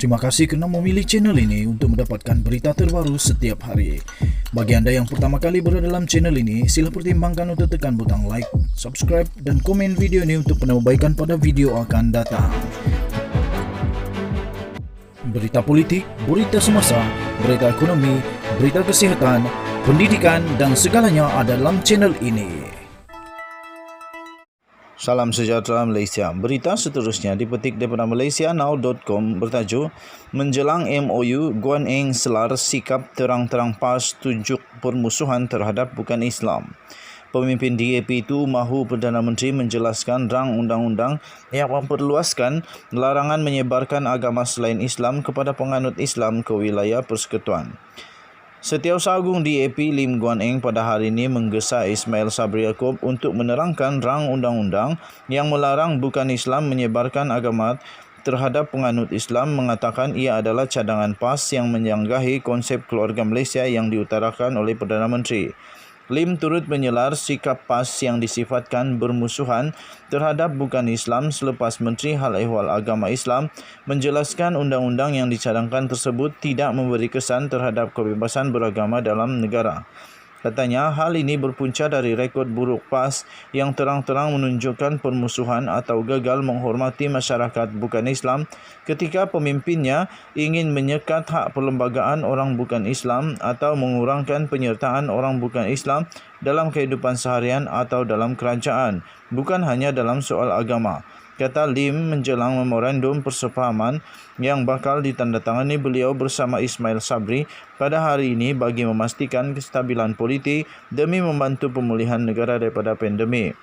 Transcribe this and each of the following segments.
Terima kasih kerana memilih channel ini untuk mendapatkan berita terbaru setiap hari. Bagi anda yang pertama kali berada dalam channel ini, sila pertimbangkan untuk tekan butang like, subscribe dan komen video ini untuk penambahbaikan pada video akan datang. Berita politik, berita semasa, berita ekonomi, berita kesihatan, pendidikan dan segalanya ada dalam channel ini. Salam sejahtera Malaysia. Berita seterusnya dipetik daripada malaysianow.com bertajuk Menjelang MOU, Guan Eng selar sikap terang-terang PAS tunjuk permusuhan terhadap bukan Islam. Pemimpin DAP itu mahu Perdana Menteri menjelaskan rang undang-undang yang memperluaskan larangan menyebarkan agama selain Islam kepada penganut Islam ke wilayah Persekutuan. Setiausaha Agung DAP Lim Guan Eng pada hari ini menggesa Ismail Sabri Yaakob untuk menerangkan rang undang-undang yang melarang bukan Islam menyebarkan agama terhadap penganut Islam, mengatakan ia adalah cadangan PAS yang menyanggahi konsep keluarga Malaysia yang diutarakan oleh Perdana Menteri. Lim turut menyelar sikap PAS yang disifatkan bermusuhan terhadap bukan Islam selepas Menteri Hal Ehwal Agama Islam menjelaskan undang-undang yang dicadangkan tersebut tidak memberi kesan terhadap kebebasan beragama dalam negara. Katanya, hal ini berpunca dari rekod buruk PAS yang terang-terang menunjukkan permusuhan atau gagal menghormati masyarakat bukan Islam ketika pemimpinnya ingin menyekat hak perlembagaan orang bukan Islam atau mengurangkan penyertaan orang bukan Islam dalam kehidupan seharian atau dalam kerajaan, bukan hanya dalam soal agama. Kata Lim menjelang memorandum persefahaman yang bakal ditandatangani beliau bersama Ismail Sabri pada hari ini bagi memastikan kestabilan politik demi membantu pemulihan negara daripada pandemik.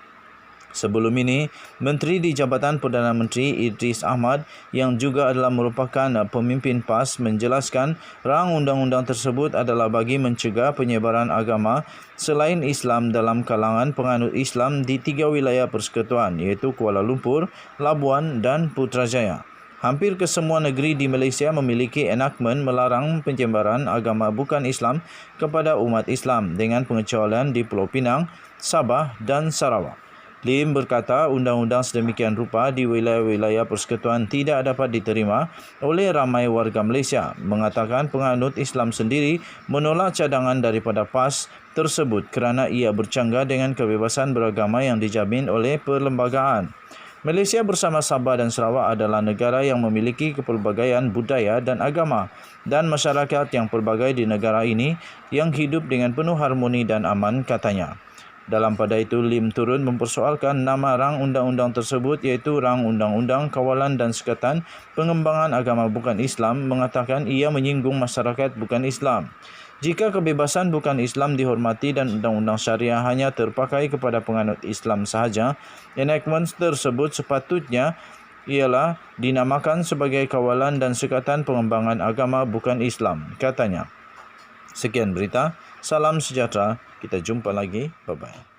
Sebelum ini, Menteri di Jabatan Perdana Menteri Idris Ahmad yang juga adalah merupakan pemimpin PAS menjelaskan rang undang-undang tersebut adalah bagi mencegah penyebaran agama selain Islam dalam kalangan penganut Islam di 3 wilayah persekutuan iaitu Kuala Lumpur, Labuan dan Putrajaya. Hampir kesemua negeri di Malaysia memiliki enakmen melarang penyebaran agama bukan Islam kepada umat Islam dengan pengecualian di Pulau Pinang, Sabah dan Sarawak. Lim berkata undang-undang sedemikian rupa di wilayah-wilayah persekutuan tidak dapat diterima oleh ramai warga Malaysia, mengatakan penganut Islam sendiri menolak cadangan daripada PAS tersebut kerana ia bercanggah dengan kebebasan beragama yang dijamin oleh perlembagaan. Malaysia bersama Sabah dan Sarawak adalah negara yang memiliki kepelbagaian budaya dan agama dan masyarakat yang pelbagai di negara ini yang hidup dengan penuh harmoni dan aman, katanya. Dalam pada itu, Lim turut mempersoalkan nama rang undang-undang tersebut iaitu Rang Undang-Undang Kawalan dan Sekatan Pengembangan Agama Bukan Islam, mengatakan ia menyinggung masyarakat bukan Islam. Jika kebebasan bukan Islam dihormati dan undang-undang syariah hanya terpakai kepada penganut Islam sahaja, enactment tersebut sepatutnya ialah dinamakan sebagai Kawalan dan Sekatan Pengembangan Agama Bukan Islam, katanya. Sekian berita. Salam sejahtera. Kita jumpa lagi. Bye-bye.